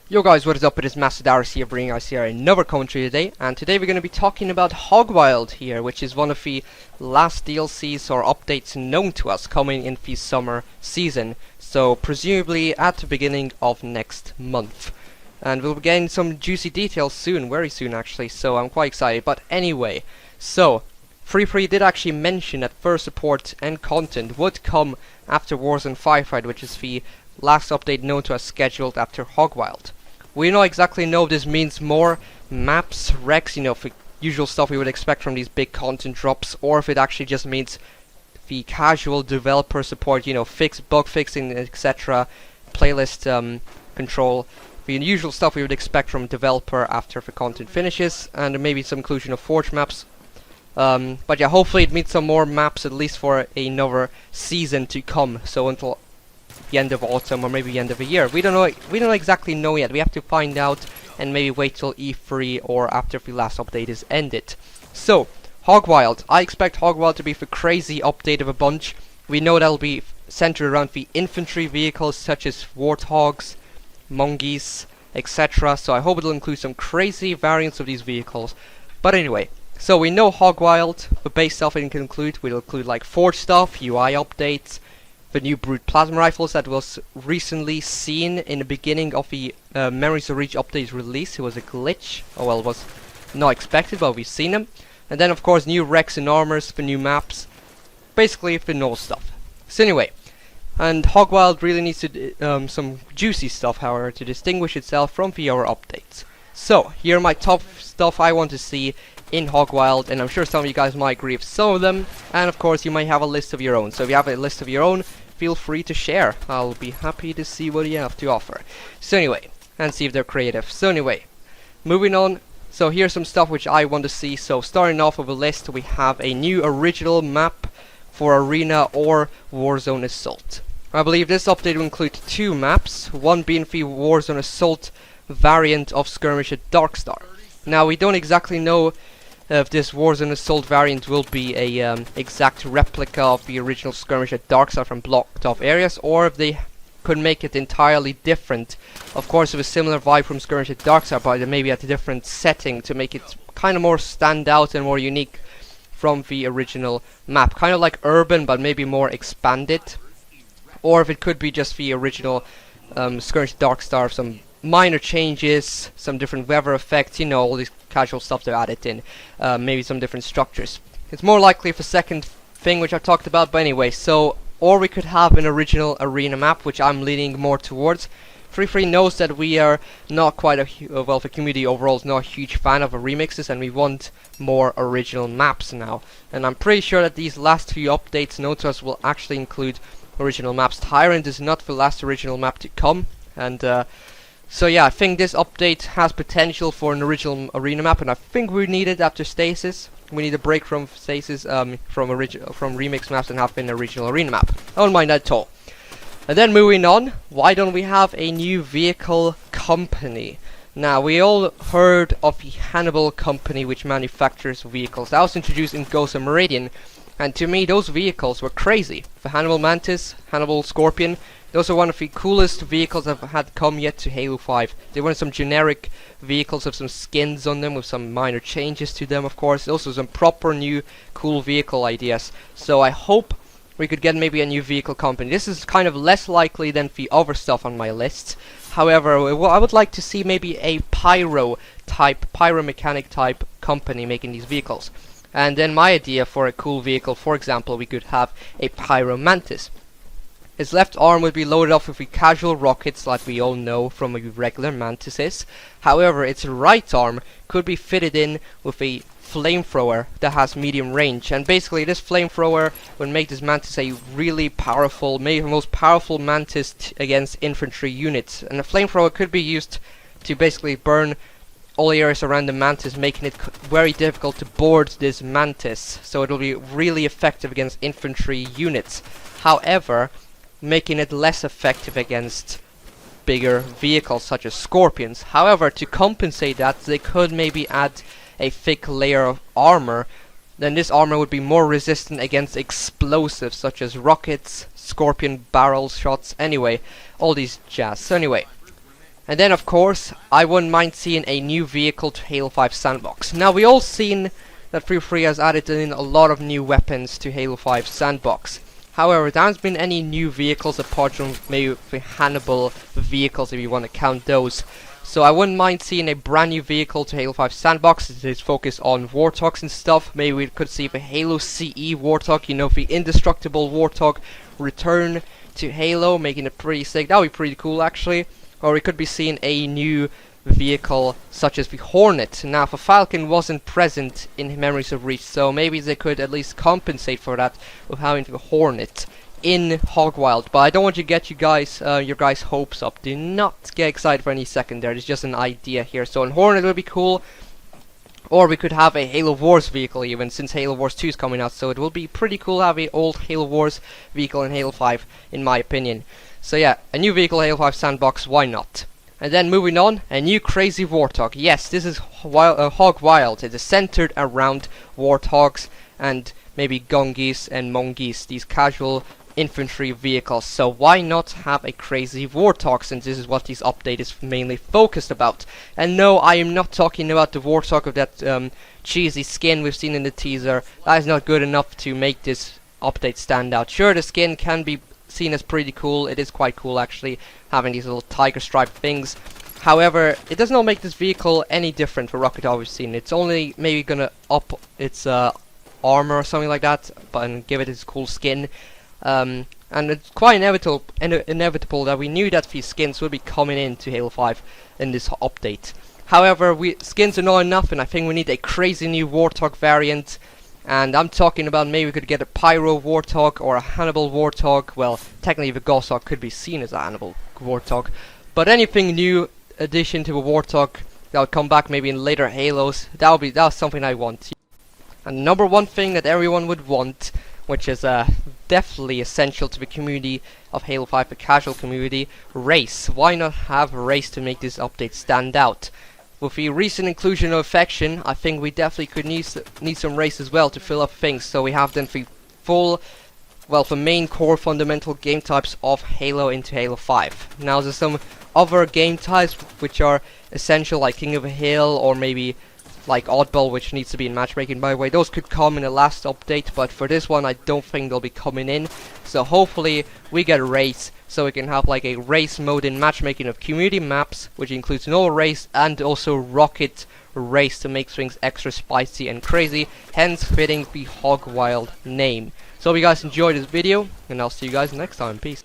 Yo guys, what is up? It is MasterDavros here, bringing us here another commentary today, and today we're going to be talking about HOG here, which is one of the last DLCs or updates known to us coming in the summer season, so presumably at the beginning of next month. And we'll be getting some juicy details soon, very soon actually, so I'm quite excited. But anyway, so Free did actually mention that first support and content would come after Warzone Firefight, which is the last update known to us scheduled after HOG. We don't exactly know if this means more maps, wrecks, you know, the usual stuff we would expect from these big content drops, or if it actually just means the casual developer support, you know, bug fixing, etc., playlist control, the usual stuff we would expect from a developer after the content finishes, and maybe some inclusion of Forge maps. But yeah, hopefully it means some more maps at least for another season to come, so until the end of autumn or maybe the end of the year. We don't exactly know yet. We have to find out and maybe wait till E3 or after the last update is ended. So, HOG. I expect HOG to be the crazy update of a bunch. We know that'll be centered around the infantry vehicles such as Warthogs, Mongeese, etc. So I hope it'll include some crazy variants of these vehicles. But anyway, so we know HOG, the base stuff it can include. We'll include like Forge stuff, UI updates, the new Brute Plasma Rifles that was recently seen in the beginning of the Memories of Reach update release. It was a glitch. Oh well, it was not expected, but we've seen them. And then of course new wrecks and armors, the new maps. Basically the normal stuff. So anyway, and HOG really needs to some juicy stuff, however, to distinguish itself from the other updates. So, here are my top stuff I want to see in HOG, and I'm sure some of you guys might agree with some of them, and of course you might have a list of your own. So if you have a list of your own, feel free to share. I'll be happy to see what you have to offer. So anyway, and see if they're creative. So anyway, moving on. So here's some stuff which I want to see. So starting off with a list, we have a new original map for Arena or Warzone Assault. I believe this update will include two maps, one being the Warzone Assault variant of Skirmish at Darkstar. Now we don't exactly know if this Warzone Assault variant will be a exact replica of the original Skirmish at Darkstar from blocked off areas, or if they could make it entirely different. Of course with a similar vibe from Skirmish at Darkstar, but maybe at a different setting to make it kind of more stand out and more unique from the original map. Kind of like Urban, but maybe more expanded. Or if it could be just the original Skirmish at Darkstar, some minor changes, some different weather effects, you know, all this casual stuff they added in, maybe some different structures. It's more likely for second thing which I talked about, but anyway, so, or we could have an original arena map, which I'm leaning more towards. Free knows that we are not quite well, the community overall is not a huge fan of remixes, and we want more original maps now. And I'm pretty sure that these last few updates known to us will actually include original maps. Tyrant is not the last original map to come, and so yeah, I think this update has potential for an original arena map, and I think we need it after Stasis. We need a break from Stasis, from remix maps, and have an original arena map. I don't mind that at all. And then moving on, why don't we have a new vehicle company? Now, we all heard of the Hannibal company which manufactures vehicles. That was introduced in Ghost of Meridian, and to me those vehicles were crazy. The Hannibal Mantis, Hannibal Scorpion, those are one of the coolest vehicles that had come yet to Halo 5. They weren't some generic vehicles with some skins on them, with some minor changes to them, of course. Also some proper new cool vehicle ideas. So I hope we could get maybe a new vehicle company. This is kind of less likely than the other stuff on my list. However, I would like to see maybe a pyromechanic type company making these vehicles. And then my idea for a cool vehicle, for example, we could have a Pyro Mantis. Its left arm would be loaded off with the casual rockets like we all know from the regular Mantises. However, its right arm could be fitted in with a flamethrower that has medium range. And basically this flamethrower would make this Mantis a really powerful, maybe the most powerful Mantis against infantry units. And the flamethrower could be used to basically burn all areas around the Mantis, making it very difficult to board this Mantis. So it will be really effective against infantry units. However, making it less effective against bigger vehicles such as Scorpions. However, to compensate that, they could maybe add a thick layer of armor. Then this armor would be more resistant against explosives such as rockets, Scorpion barrel shots, anyway, all these jazz. So anyway, And then of course, I wouldn't mind seeing a new vehicle to Halo 5 Sandbox. Now we all seen that Free Free has added in a lot of new weapons to Halo 5 Sandbox. However, there hasn't been any new vehicles apart from maybe the Hannibal vehicles if you want to count those. So I wouldn't mind seeing a brand new vehicle to Halo 5 Sandbox. It is focused on Warthogs and stuff. Maybe we could see the Halo CE Warthog, you know, the indestructible Warthog return to Halo, making it pretty sick. That would be pretty cool actually. Or we could be seeing a new vehicle such as the Hornet. Now the Falcon wasn't present in Memories of Reach, so maybe they could at least compensate for that with having the Hornet in HOG Wild. But I don't want to get you guys your guys' hopes up. Do not get excited for any second there. It's just an idea here. So in Hornet would be cool. Or we could have a Halo Wars vehicle even, since Halo Wars 2 is coming out. So it will be pretty cool to have an old Halo Wars vehicle in Halo 5, in my opinion. So yeah, a new vehicle Halo 5 Sandbox, why not? And then moving on, a new crazy Warthog. Yes, this is HOG Wild. It is centered around Warthogs and maybe Gungis and Mongoose, these casual infantry vehicles. So why not have a crazy Warthog, since this is what this update is mainly focused about. And no, I am not talking about the Warthog of that cheesy skin we've seen in the teaser. That is not good enough to make this update stand out. Sure, the skin can be seen as pretty cool. It is quite cool actually, having these little tiger stripe things. However, it does not make this vehicle any different for Rocket Dog we've seen. It's only maybe gonna up its armor or something like that, but give it its cool skin. And it's quite inevitable that we knew that these skins would be coming into Halo 5 in this update. However, skins are not enough, and I think we need a crazy new Warthog variant. And I'm talking about maybe we could get a Pyro Warthog or a Hannibal Warthog. Well, technically the Goshawk could be seen as a Hannibal Warthog. But anything new addition to a Warthog that would come back maybe in later Halos, that's something I want. And number one thing that everyone would want, which is definitely essential to the community of Halo 5, the casual community, race. Why not have a race to make this update stand out? With the recent inclusion of Affection, I think we definitely could need some race as well to fill up things, so we have then the full, well, the main core fundamental game types of Halo into Halo 5. Now there's some other game types which are essential, like King of a Hill, or maybe like Oddball, which needs to be in matchmaking. By the way, those could come in the last update, but for this one I don't think they'll be coming in. So hopefully we get a race, so we can have like a race mode in matchmaking of community maps, which includes normal race and also rocket race to make things extra spicy and crazy, hence fitting the HOG Wild name. So hope you guys enjoyed this video, and I'll see you guys next time. Peace.